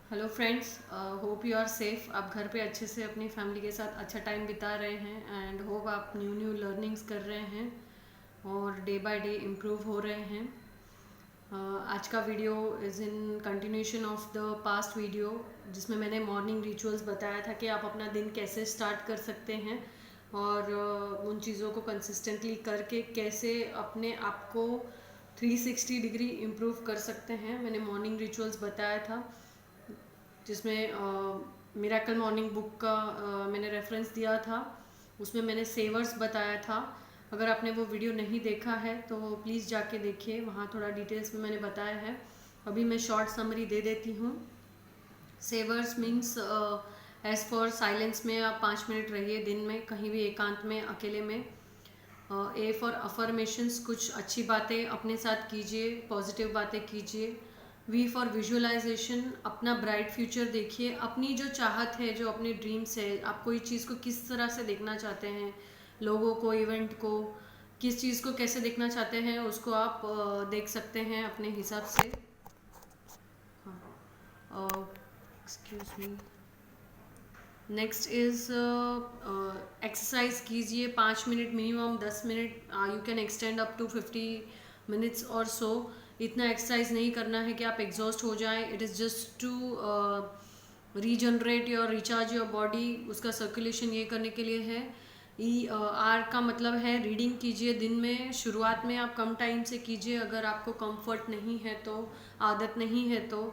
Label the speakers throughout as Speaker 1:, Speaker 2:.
Speaker 1: Hello friends, hope you are safe. आप घर पे अच्छे से अपनी फैमिली के साथ अच्छा टाइम बिता रहे हैं एंड होप आप न्यू न्यू लर्निंग्स कर रहे हैं और डे बाय डे इम्प्रूव हो रहे हैं। आज का video is in continuation of the past video जिसमें मैंने मॉर्निंग रिचुअल्स बताया था कि आप अपना दिन कैसे स्टार्ट कर सकते हैं और उन चीज़ों को कंसिस्टेंटली करके कैसे अपने आप को 360 डिग्री इम्प्रूव कर सकते हैं। मैंने मॉर्निंग रिचुअल्स बताया था जिसमें मिरेकल मॉर्निंग बुक का मैंने रेफरेंस दिया था। उसमें मैंने सेवर्स बताया था। अगर आपने वो वीडियो नहीं देखा है तो प्लीज़ जाके देखिए, वहाँ थोड़ा डिटेल्स में मैंने बताया है। अभी मैं शॉर्ट समरी दे देती हूँ। सेवर्स मीन्स एज फॉर साइलेंस में आप 5 मिनट रहिए दिन में, कहीं भी एकांत में अकेले में। ए फॉर अफर्मेशंस, कुछ अच्छी बातें अपने साथ कीजिए, पॉजिटिव बातें कीजिए। वी फॉर विजुअलाइजेशन, अपना ब्राइट फ्यूचर देखिए, अपनी जो चाहत है, जो अपने ड्रीम्स है, आप कोई चीज़ को किस तरह से देखना चाहते हैं, लोगों को, इवेंट को, किस चीज़ को कैसे देखना चाहते हैं, उसको आप देख सकते हैं अपने हिसाब से। हाँ, excuse me. Next is exercise कीजिए 5 minute minimum, 10 minute, you can extend up to 50 minutes और सो। इतना एक्सरसाइज नहीं करना है कि आप एग्जॉस्ट हो जाएं। It is just to regenerate your, recharge your body. उसका सर्कुलेशन ये करने के लिए है। आर का मतलब है रीडिंग कीजिए दिन में। शुरुआत में आप कम टाइम से कीजिए अगर आपको कंफर्ट नहीं है तो, आदत नहीं है तो।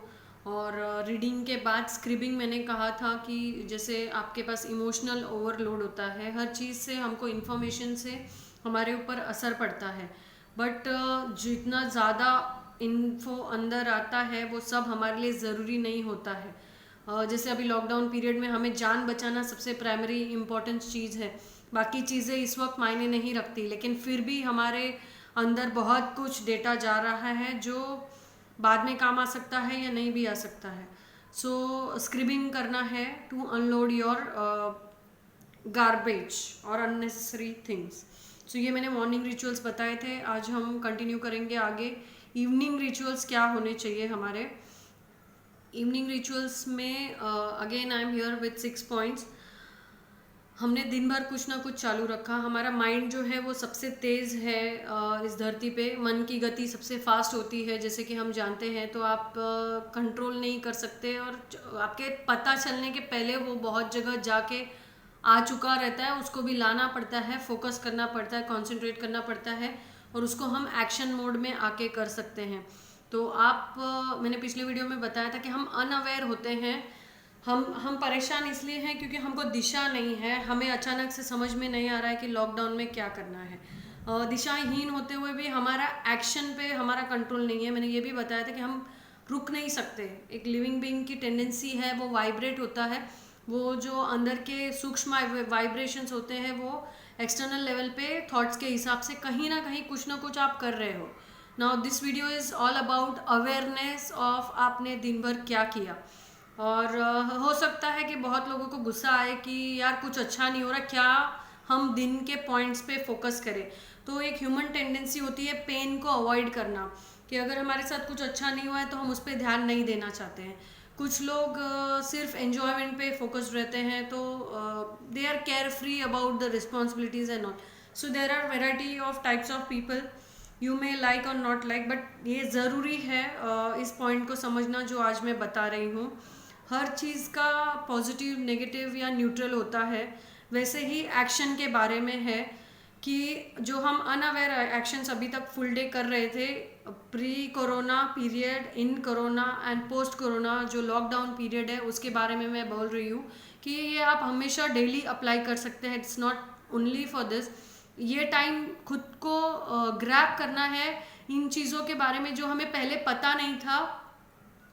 Speaker 1: और रीडिंग के बाद स्क्रिबिंग, मैंने कहा था कि जैसे आपके पास इमोशनल ओवरलोड होता है, हर चीज़ से हमको इन्फॉर्मेशन से हमारे ऊपर असर पड़ता है, बट जितना ज़्यादा इन्फो अंदर आता है वो सब हमारे लिए ज़रूरी नहीं होता है। जैसे अभी लॉकडाउन पीरियड में हमें जान बचाना सबसे प्राइमरी इम्पोर्टेंट चीज़ है। बाकी चीज़ें इस वक्त मायने नहीं रखती, लेकिन फिर भी हमारे अंदर बहुत कुछ डेटा जा रहा है जो बाद में काम आ सकता है या नहीं भी आ सकता है। सो स्क्रिबिंग करना है टू अनलोड योर गार्बेज और अननेसेसरी थिंग्स। सो ये मैंने मॉर्निंग रिचुअल्स बताए थे। आज हम कंटिन्यू करेंगे आगे। इवनिंग रिचुअल्स क्या होने चाहिए हमारे। इवनिंग रिचुअल्स में again I am here with 6 points. हमने दिन भर कुछ ना कुछ चालू रखा। हमारा माइंड जो है वो सबसे तेज़ है इस धरती पे। मन की गति सबसे फास्ट होती है, जैसे कि हम जानते हैं। तो आप कंट्रोल नहीं कर सकते और आपके पता चलने के पहले वो बहुत जगह जाके आ चुका रहता है। उसको भी लाना पड़ता है, फोकस करना पड़ता है, कंसंट्रेट करना पड़ता है और उसको हम एक्शन मोड में आके कर सकते हैं। तो आप मैंने पिछले वीडियो में बताया था कि हम अनअवेयर होते हैं। हम परेशान इसलिए हैं क्योंकि हमको दिशा नहीं है। हमें अचानक से समझ में नहीं आ रहा है कि लॉकडाउन में क्या करना है। दिशाहीन होते हुए भी हमारा एक्शन पे हमारा कंट्रोल नहीं है। मैंने ये भी बताया था कि हम रुक नहीं सकते। एक लिविंग बीइंग की टेंडेंसी है, वो वाइब्रेट होता है। वो जो अंदर के सूक्ष्म वाइब्रेशंस होते हैं वो एक्सटर्नल लेवल पे थॉट्स के हिसाब से कहीं ना कुछ आप कर रहे हो। Now this video is all about awareness of आपने दिन भर क्या किया। और हो सकता है कि बहुत लोगों को गुस्सा आए कि यार कुछ अच्छा नहीं हो रहा, क्या हम दिन के पॉइंट्स पे फोकस करें। तो एक ह्यूमन टेंडेंसी होती है पेन को अवॉइड करना, कि अगर हमारे साथ कुछ अच्छा नहीं हुआ है तो हम उस पर ध्यान नहीं देना चाहते हैं। कुछ लोग सिर्फ एन्जॉयमेंट पे फोकस्ड रहते हैं, तो they are care free about the responsibilities and all. So there are variety of types of people, you may like or not like, but ये ज़रूरी है इस पॉइंट को समझना जो आज मैं बता रही हूँ। हर चीज़ का पॉजिटिव, नेगेटिव या न्यूट्रल होता है। वैसे ही एक्शन के बारे में है कि जो हम अनअवेयर एक्शंस अभी तक फुल डे कर रहे थे, pre corona period, in corona and post corona जो लॉकडाउन पीरियड है उसके बारे में मैं बोल रही हूँ कि ये आप हमेशा डेली अप्लाई कर सकते हैं। It's not only for this. ये टाइम खुद को ग्रैब करना है इन चीज़ों के बारे में जो हमें पहले पता नहीं था।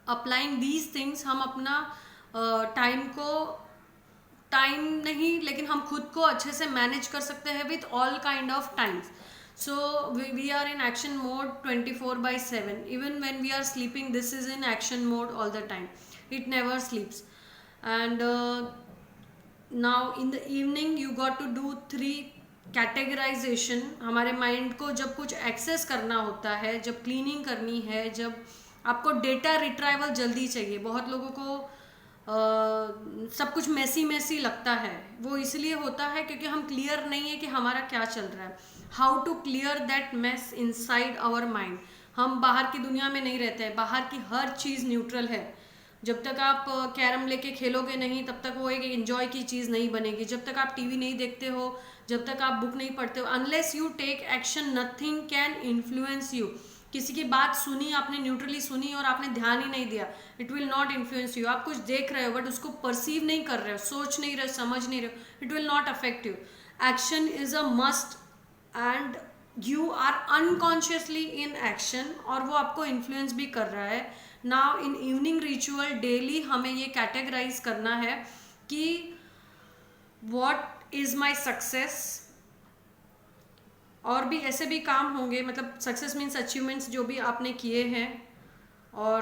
Speaker 1: अप्लाइंग दीज थिंग्स हम अपना टाइम को, टाइम नहीं लेकिन हम खुद को अच्छे से मैनेज कर सकते हैं with all kind of times. So we are in action mode 24/7। Even when we are sleeping, this is in action mode all the time. It never sleeps. And now in the evening you got to do 3 categorisation. हमारे mind को जब कुछ access करना होता है, जब cleaning करनी है, जब आपको डेटा रिट्राइवल जल्दी चाहिए। बहुत लोगों को सब कुछ मैसी लगता है, वो इसलिए होता है क्योंकि हम क्लियर नहीं है कि हमारा क्या चल रहा है। How to clear that mess inside our mind. हम बाहर की दुनिया में नहीं रहते हैं, बाहर की हर चीज़ न्यूट्रल है। जब तक आप कैरम लेके खेलोगे नहीं तब तक वो एक एंजॉय की चीज़ नहीं बनेगी। जब तक आप टीवी नहीं देखते हो, जब तक आप बुक नहीं पढ़ते हो, unless you take action nothing can influence you. किसी की बात सुनी, आपने न्यूट्रली सुनी और आपने ध्यान ही नहीं दिया, it will not influence you. आप कुछ देख रहे हो बट उसको परसीव नहीं कर रहे हो, सोच नहीं रहे हो, समझ नहीं रहे हो, it will not affect you. Action is a must and you are unconsciously in action, और वो आपको इन्फ्लुएंस भी कर रहा है। Now in evening ritual daily हमें ये कैटेगराइज करना है कि व्हाट इज माई सक्सेस। और भी ऐसे भी काम होंगे, मतलब सक्सेस मीन्स अचीवमेंट्स जो भी आपने किए हैं, और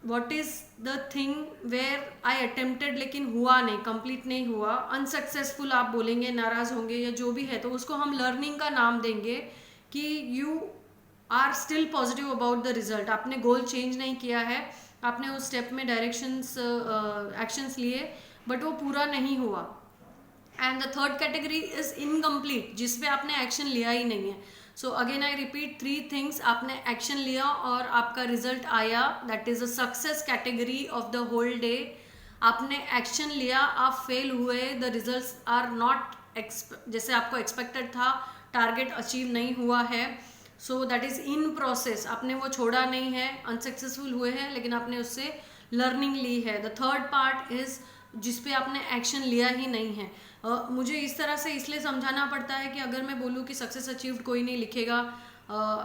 Speaker 1: what is the thing where I attempted लेकिन हुआ नहीं, कंप्लीट नहीं हुआ, अनसक्सेसफुल आप बोलेंगे, नाराज होंगे या जो भी है, तो उसको हम लर्निंग का नाम देंगे कि you are still positive about the result. आपने गोल चेंज नहीं किया है, आपने उस स्टेप में डायरेक्शंस एक्शंस लिए बट वो पूरा नहीं हुआ। And the third category is incomplete, जिसपे आपने एक्शन लिया ही नहीं है। So again I repeat 3 things, आपने एक्शन लिया और आपका रिजल्ट आया, that is a success category of the whole day. आपने एक्शन लिया, आप फेल हुए, द रिजल्ट्स आर नॉट जैसे आपको एक्सपेक्टेड था, टारगेट अचीव नहीं हुआ है, so that is in process. आपने वो छोड़ा नहीं है, अनसक्सेसफुल हुए हैं लेकिन आपने उससे लर्निंग ली है। द थर्ड पार्ट इज जिसपे आपने एक्शन लिया ही नहीं है। मुझे इस तरह से इसलिए समझाना पड़ता है कि अगर मैं बोलूँ कि सक्सेस अचीव्ड कोई नहीं लिखेगा,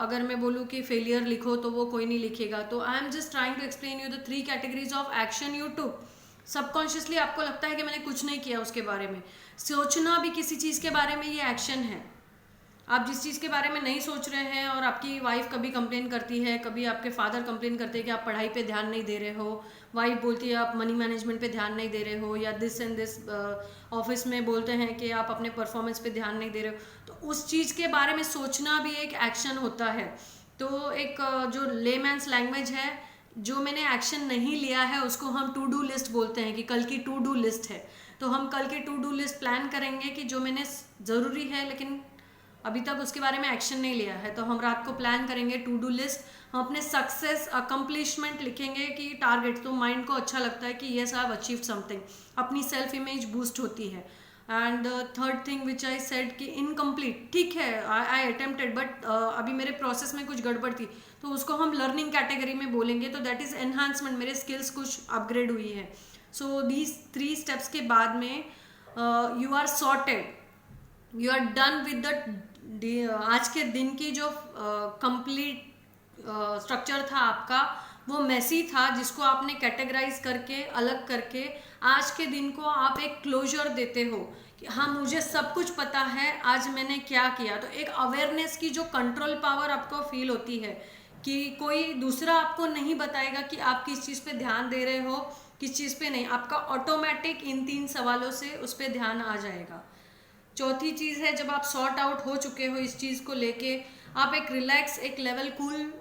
Speaker 1: अगर मैं बोलूँ कि फेलियर लिखो तो वो कोई नहीं लिखेगा। तो I am just trying to explain you the 3 categories of action you took. Subconsciously आपको लगता है कि मैंने कुछ नहीं किया उसके बारे में। सोचना भी किसी चीज़ के बारे में ये एक्शन है। आप जिस चीज़ के बारे में नहीं सोच रहे हैं, और आपकी वाइफ कभी कंप्लेन करती है, कभी आपके फादर कंप्लेन करते हैं कि आप पढ़ाई पे ध्यान नहीं दे रहे हो, वाइफ बोलती है आप मनी मैनेजमेंट पे ध्यान नहीं दे रहे हो, या दिस एंड दिस ऑफिस में बोलते हैं कि आप अपने परफॉर्मेंस पे ध्यान नहीं दे रहे हो, तो उस चीज़ के बारे में सोचना भी एक एक्शन होता है। तो एक जो लेमैन्स लैंग्वेज है, जो मैंने एक्शन नहीं लिया है उसको हम टू डू लिस्ट बोलते हैं कि कल की टू डू लिस्ट है। तो हम कल की टू डू लिस्ट प्लान करेंगे कि जो मैंने ज़रूरी है लेकिन अभी तक उसके बारे में एक्शन नहीं लिया है, तो हम रात को प्लान करेंगे टू डू लिस्ट। हम अपने सक्सेस अकम्प्लिशमेंट लिखेंगे कि टारगेट, तो माइंड को अच्छा लगता है कि yes I have achieved something, अपनी सेल्फ इमेज बूस्ट होती है। And third thing which I said कि इनकम्प्लीट, ठीक है आई अटेम्प्टेड बट अभी मेरे प्रोसेस में कुछ गड़बड़ थी, तो उसको हम लर्निंग कैटेगरी में बोलेंगे, तो दैट इज़ एनहांसमेंट, मेरे स्किल्स कुछ अपग्रेड हुई है। सो दीज 3 स्टेप्स के बाद में you are sorted, you are done with the आज के दिन की जो कंप्लीट स्ट्रक्चर था आपका, वो मैसी था, जिसको आपने कैटेगराइज करके अलग करके आज के दिन को आप एक क्लोजर देते हो कि हाँ मुझे सब कुछ पता है आज मैंने क्या किया। तो एक अवेयरनेस की जो कंट्रोल पावर आपको फील होती है कि कोई दूसरा आपको नहीं बताएगा कि आप किस चीज़ पे ध्यान दे रहे हो, किस चीज़ पे नहीं, आपका ऑटोमेटिक इन 3 सवालों से उस पर ध्यान आ जाएगा। चौथी चीज़ है, जब आप सॉर्ट आउट हो चुके हो इस चीज़ को लेके, आप एक रिलैक्स, एक लेवल कूल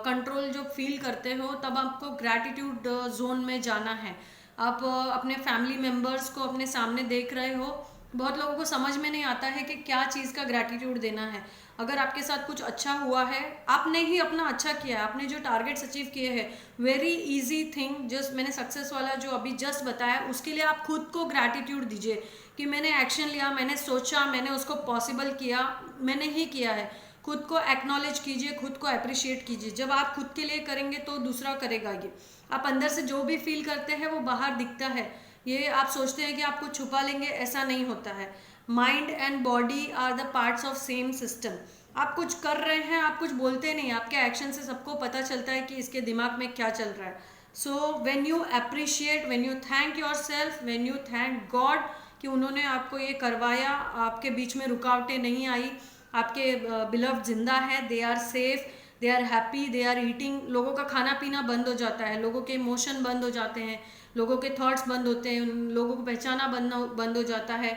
Speaker 1: कंट्रोल जो फील करते हो, तब आपको ग्रैटिट्यूड जोन में जाना है। आप अपने फैमिली मेम्बर्स को अपने सामने देख रहे हो, बहुत लोगों को समझ में नहीं आता है कि क्या चीज़ का ग्रैटिट्यूड देना है। अगर आपके साथ कुछ अच्छा हुआ है, आपने ही अपना अच्छा किया है, आपने जो टारगेट्स अचीव किए हैं, वेरी इजी थिंग, जस्ट मैंने सक्सेस वाला जो अभी जस्ट बताया, उसके लिए आप खुद को ग्रैटिट्यूड दीजिए कि मैंने एक्शन लिया, मैंने सोचा, मैंने उसको पॉसिबल किया, मैंने ही किया है। खुद को एक्नॉलेज कीजिए, खुद को अप्रिशिएट कीजिए। जब आप खुद के लिए करेंगे तो दूसरा करेगा। ये आप अंदर से जो भी फील करते हैं वो बाहर दिखता है। ये आप सोचते हैं कि आप कुछ छुपा लेंगे, ऐसा नहीं होता है। Mind and body are the parts of same system. आप कुछ कर रहे हैं, आप कुछ बोलते नहीं, आपके एक्शन से सबको पता चलता है कि इसके दिमाग में क्या चल रहा है। So when you appreciate, when you thank your self, when you thank God कि उन्होंने आपको ये करवाया, आपके बीच में रुकावटें नहीं आई, आपके बिलव्ड जिंदा है, they are safe, they are happy, they are eating. लोगों का खाना पीना बंद हो जाता है, लोगों के इमोशन बंद हो जाते हैं, लोगों के थॉट्स बंद होते हैं, लोगों को पहचाना बंद हो जाता है।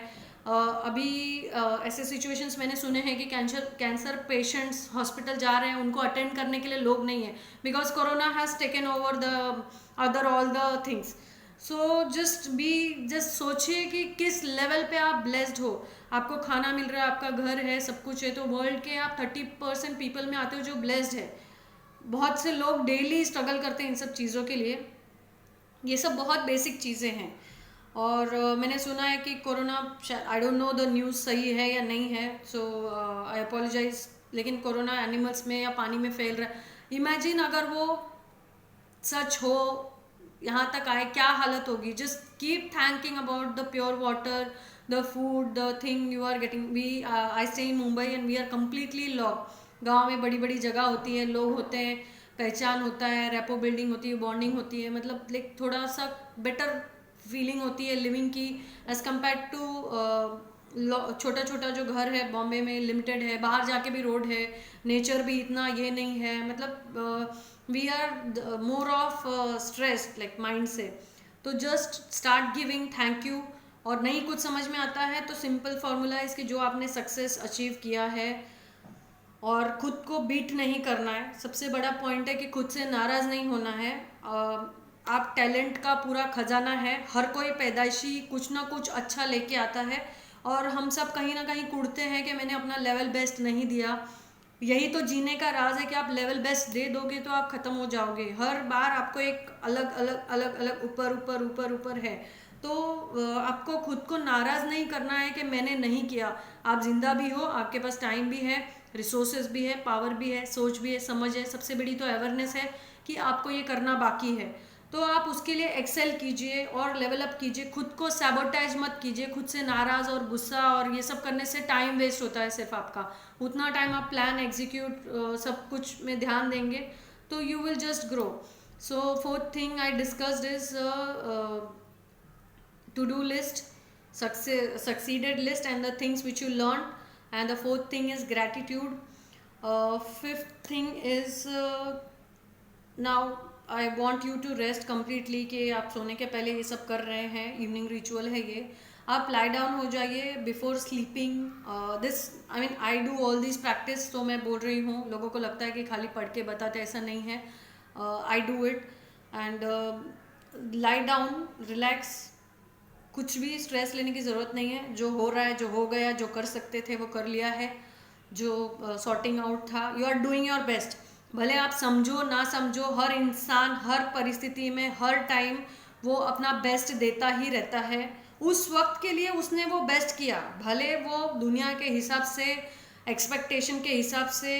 Speaker 1: अभी ऐसे सिचुएशंस मैंने सुने हैं कि कैंसर पेशेंट्स हॉस्पिटल जा रहे हैं, उनको अटेंड करने के लिए लोग नहीं है, because corona has taken over the other all the things. So just सोचिए कि किस लेवल पे आप ब्लेस्ड हो, आपको खाना मिल रहा है, आपका घर है, सब कुछ है, तो वर्ल्ड के आप 30% पीपल में आते हो जो ब्लेस्ड है। बहुत से लोग डेली स्ट्रगल करते हैं इन सब चीज़ों के लिए। ये सब बहुत बेसिक चीज़ें हैं। और मैंने सुना है कि corona, I don't know the news सही है या नहीं है, सो आई अपोलोजाइज, लेकिन कोरोना एनिमल्स में या पानी में फैल रहा है। इमेजिन अगर वो सच हो, यहाँ तक आए, क्या हालत होगी। Just keep thanking about the pure water, the food, the thing you are getting. We I stay in Mumbai and we are completely lock. गाँव में बड़ी बड़ी जगह होती है, लोग होते हैं, पहचान होता है, रेपो बिल्डिंग होती है, बॉन्डिंग होती है, मतलब लाइक थोड़ा सा बेटर फीलिंग होती है लिविंग की एज कम्पेयर टू छोटा छोटा जो घर है बॉम्बे में, लिमिटेड है, बाहर जाके भी रोड है, नेचर भी इतना ये नहीं है, मतलब we are more of stress like mind से। तो just start giving thank you. और नहीं कुछ समझ में आता है तो सिंपल फॉर्मूला है इसकी, जो आपने सक्सेस अचीव किया है, और खुद को बीट नहीं करना है। सबसे बड़ा पॉइंट है कि खुद से नाराज़ नहीं होना है। आप टैलेंट का पूरा खजाना है, हर कोई पैदाइशी कुछ ना कुछ अच्छा लेके आता है, और हम सब कहीं ना कहीं कूदते हैं कि मैंने अपना लेवल बेस्ट नहीं दिया। यही तो जीने का राज है कि आप लेवल बेस्ट दे दोगे तो आप ख़त्म हो जाओगे। हर बार आपको एक अलग अलग अलग अलग ऊपर ऊपर ऊपर ऊपर है। तो आपको खुद को नाराज़ नहीं करना है कि मैंने नहीं किया। आप जिंदा भी हो, आपके पास टाइम भी है, रिसोर्सेज भी है, पावर भी है, सोच भी है, समझ है, सबसे बड़ी तो अवेयरनेस है कि आपको ये करना बाकी है। तो आप उसके लिए एक्सेल कीजिए और लेवल अप कीजिए, खुद को सैबोटाइज मत कीजिए। खुद से नाराज़ और गुस्सा और ये सब करने से टाइम वेस्ट होता है सिर्फ आपका। उतना टाइम आप प्लान एग्जीक्यूट सब कुछ में ध्यान देंगे तो you will just grow. So fourth thing I discussed is to do list, succeeded list, and the things which you learned. And the fourth thing is gratitude. Fifth thing is now I want you to rest completely, कि आप सोने के पहले ये सब कर रहे हैं, इवनिंग रिचुअल है ये, आप लाई डाउन हो जाइए before sleeping. This I mean I do all this practice, तो मैं बोल रही हूँ, लोगों को लगता है कि खाली पढ़ के बताते, ऐसा नहीं है। I do it and lie down, relax, कुछ भी स्ट्रेस लेने की ज़रूरत नहीं है। जो हो रहा है, जो हो गया, जो कर सकते थे वो कर लिया है, जो सॉर्टिंग आउट था, you are doing your best. भले आप समझो ना समझो, हर इंसान हर परिस्थिति में हर टाइम वो अपना बेस्ट देता ही रहता है। उस वक्त के लिए उसने वो बेस्ट किया, भले वो दुनिया के हिसाब से, एक्सपेक्टेशन के हिसाब से,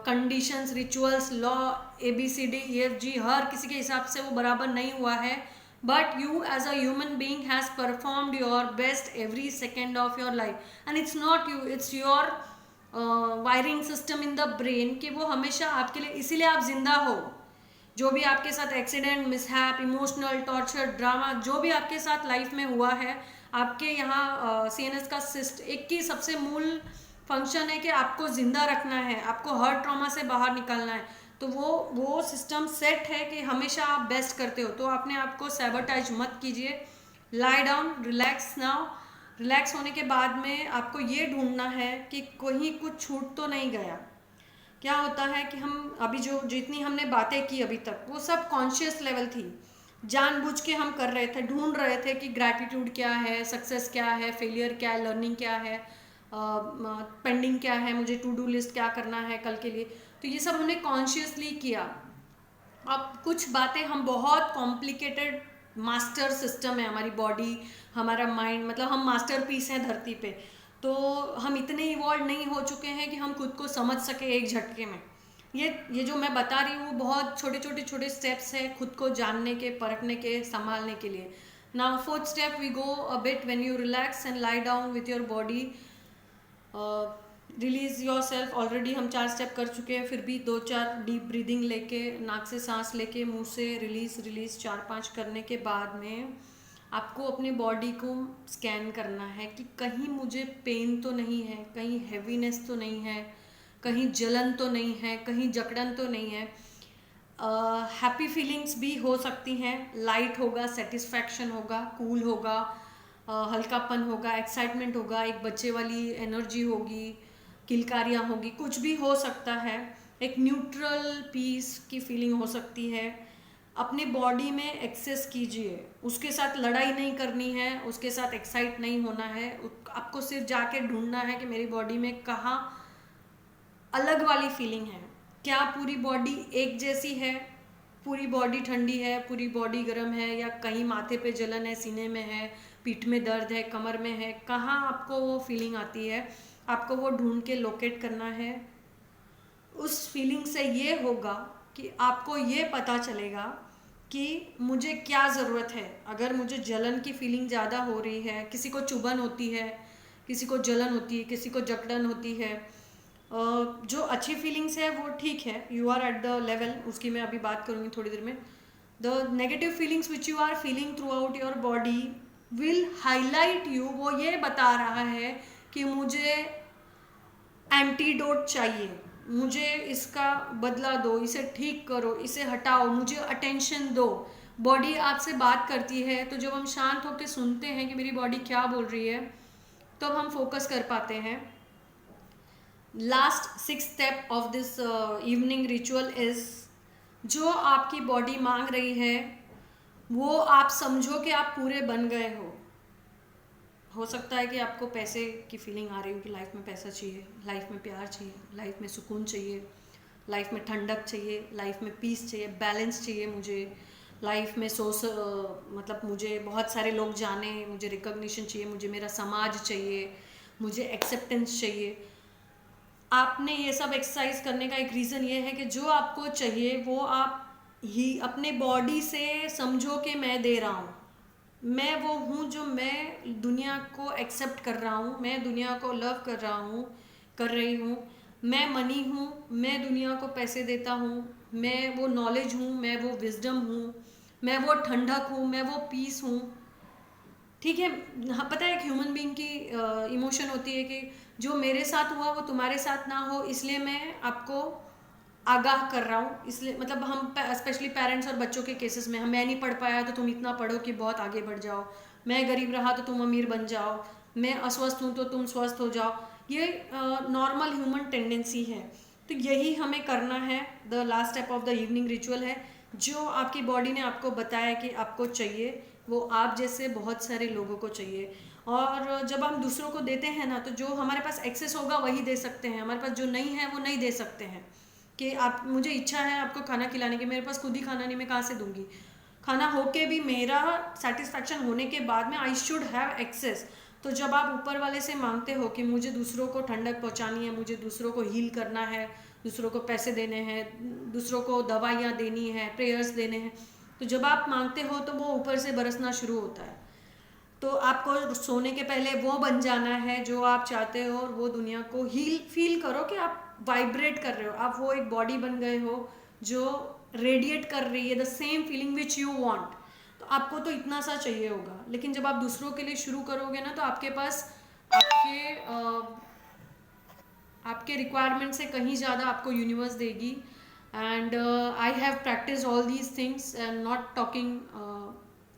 Speaker 1: conditions, rituals, law, ABCD EFG हर किसी के हिसाब से वो बराबर नहीं हुआ है, but you as a human being has performed your best every second of your life, and it's not you, it's your wiring system in the brain कि वो हमेशा आपके लिए, इसीलिए आप जिंदा हो। जो भी आपके साथ accident, mishap, emotional torture, drama, जो भी आपके साथ लाइफ में हुआ है, आपके यहाँ CNS का सिस्ट एक की सबसे मूल फंक्शन है कि आपको जिंदा रखना है, आपको हर ट्रॉमा से बाहर निकालना है। तो वो सिस्टम सेट है कि हमेशा आप बेस्ट करते हो, तो अपने आप को सैबोटाइज मत कीजिए। Lie down, relax now. Relax होने के बाद में आपको ये ढूंढना है कि कहीं कुछ छूट तो नहीं गया। क्या होता है कि हम अभी जो जितनी हमने बातें की अभी तक, वो सब कॉन्शियस लेवल थी, जानबूझ के हम कर रहे थे, ढूंढ रहे थे कि ग्रैटिट्यूड क्या है, सक्सेस क्या है, फेलियर क्या है, लर्निंग क्या है, पेंडिंग क्या है, मुझे टू डू लिस्ट क्या करना है कल के लिए। तो ये सब हमने कॉन्शियसली किया। अब कुछ बातें हम बहुत कॉम्प्लिकेटेड मास्टर सिस्टम है, हमारी बॉडी, हमारा माइंड, मतलब हम मास्टर पीस हैं धरती पे, तो हम इतने इवॉल्व नहीं हो चुके हैं कि हम खुद को समझ सके एक झटके में। ये जो मैं बता रही हूँ बहुत छोटे स्टेप्स है खुद को जानने के, परखने के, संभालने के लिए। Now fourth step we go a bit when you relax and lie down with your body, release yourself. Already हम 4 स्टेप कर चुके हैं, फिर भी 2-4 डीप ब्रीदिंग लेके, नाक से सांस लेके, मुंह से रिलीज 4-5 करने के बाद में आपको अपनी बॉडी को स्कैन करना है कि कहीं मुझे पेन तो नहीं है, कहीं हैवीनेस तो नहीं है, कहीं जलन तो नहीं है, कहीं जकड़न तो नहीं है। हैप्पी फीलिंग्स भी हो सकती हैं, लाइट होगा, सेटिस्फैक्शन होगा, कूल होगा, हल्कापन होगा, एक्साइटमेंट होगा, एक बच्चे वाली एनर्जी होगी, किलकारियाँ होगी, कुछ भी हो सकता है। एक न्यूट्रल पीस की फीलिंग हो सकती है। अपने बॉडी में एक्सेस कीजिए, उसके साथ लड़ाई नहीं करनी है, उसके साथ एक्साइट नहीं होना है। आपको सिर्फ जाके ढूंढना है कि मेरी बॉडी में कहाँ अलग वाली फीलिंग है। क्या पूरी बॉडी एक जैसी है, पूरी बॉडी ठंडी है, पूरी बॉडी गर्म है, या कहीं माथे पे जलन है, सीने में है, पीठ में दर्द है, कमर में है, कहाँ आपको वो फीलिंग आती है, आपको वो ढूंढ के लोकेट करना है। उस फीलिंग से ये होगा कि आपको ये पता चलेगा कि मुझे क्या ज़रूरत है। अगर मुझे जलन की फीलिंग ज़्यादा हो रही है, किसी को चुभन होती है, किसी को जलन होती है, किसी को जकड़न होती है, जो अच्छी फीलिंग्स है वो ठीक है, you are at the level, उसकी मैं अभी बात करूँगी थोड़ी देर में। The negative feelings which you are feeling throughout your body will highlight you, वो ये बता रहा है कि मुझे एंटीडोट चाहिए, मुझे इसका बदला दो, इसे ठीक करो, इसे हटाओ, मुझे अटेंशन दो। बॉडी आपसे बात करती है, तो जब हम शांत होकर सुनते हैं कि मेरी बॉडी क्या बोल रही है, तो हम फोकस कर पाते हैं। Last 6 step of this evening ritual is, जो आपकी बॉडी मांग रही है वो आप समझो कि आप पूरे बन गए हो सकता है कि आपको पैसे की फीलिंग आ रही हो कि लाइफ में पैसा चाहिए, लाइफ में प्यार चाहिए, लाइफ में सुकून चाहिए, लाइफ में ठंडक चाहिए, लाइफ में पीस चाहिए, बैलेंस चाहिए, मुझे लाइफ में मतलब मुझे बहुत सारे लोग जाने, मुझे रिकॉग्निशन चाहिए, मुझे मेरा समाज चाहिए, मुझे एक्सेप्टेंस चाहिए। आपने ये सब एक्सरसाइज करने का एक रीज़न ये है कि जो आपको चाहिए वो आप ही अपने बॉडी से समझो कि मैं दे रहा हूँ, मैं वो हूँ जो मैं दुनिया को एक्सेप्ट कर रहा हूँ, मैं दुनिया को लव कर रहा हूँ, कर रही हूँ, मैं मनी हूँ, मैं दुनिया को पैसे देता हूँ, मैं वो नॉलेज हूँ, मैं वो विजडम हूँ, मैं वो ठंडक हूँ, मैं वो पीस हूँ। ठीक है, हाँ, पता है एक ह्यूमन बीइंग की इमोशन होती है कि जो मेरे साथ हुआ वो तुम्हारे साथ ना हो, इसलिए मैं आपको आगाह कर रहा हूँ। इसलिए मतलब हम स्पेशली पेरेंट्स और बच्चों के केसेस में, मैं नहीं पढ़ पाया तो तुम इतना पढ़ो कि बहुत आगे बढ़ जाओ, मैं गरीब रहा तो तुम अमीर बन जाओ, मैं अस्वस्थ हूँ तो तुम स्वस्थ हो जाओ, ये नॉर्मल ह्यूमन टेंडेंसी है। तो यही हमें करना है। The last step of the evening ritual है, जो आपकी बॉडी ने आपको बताया कि आपको चाहिए वो आप जैसे बहुत सारे लोगों को चाहिए। और जब हम दूसरों को देते हैं ना, तो जो हमारे पास एक्सेस होगा वही दे सकते हैं, हमारे पास जो नहीं है वो नहीं दे सकते हैं। कि आप, मुझे इच्छा है आपको खाना खिलाने की, मेरे पास खुद ही खाना नहीं, मैं कहाँ से दूंगी खाना, होके भी मेरा सेटिस्फैक्शन होने के बाद में आई शुड हैव एक्सेस। तो जब आप ऊपर वाले से मांगते हो कि मुझे दूसरों को ठंडक पहुंचानी है, मुझे दूसरों को हील करना है, दूसरों को पैसे देने हैं, दूसरों को दवाइयाँ देनी है, प्रेयर्स देने हैं, तो जब आप मांगते हो तो वो ऊपर से बरसना शुरू होता है। तो आपको सोने के पहले वो बन जाना है जो आप चाहते हो, और वो दुनिया को हील फील करो कि आप वाइब्रेट कर रहे हो, आप वो एक बॉडी बन गए हो जो रेडिएट कर रही है the same feeling which you want. तो आपको तो इतना सा चाहिए होगा, लेकिन जब आप दूसरों के लिए शुरू करोगे ना, तो आपके पास आपके रिक्वायरमेंट से कहीं ज़्यादा आपको यूनिवर्स देगी। And I have practice all these things and not talking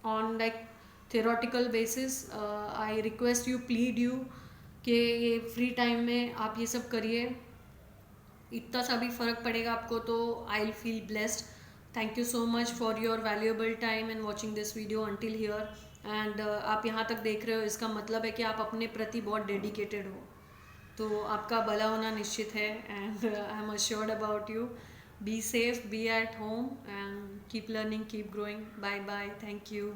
Speaker 1: on like theoretical basis. I request you, plead you कि ये फ्री टाइम में आप ये सब करिए, इतना सा भी फ़र्क पड़ेगा आपको तो I will feel blessed. Thank you so much for your valuable time and watching this video until here. And आप यहाँ तक देख रहे हो, इसका मतलब है कि आप अपने प्रति बहुत डेडिकेटेड हो, तो आपका भला होना निश्चित है। And I am assured about you. Be safe, be at home and keep learning, keep growing. Bye bye, thank you.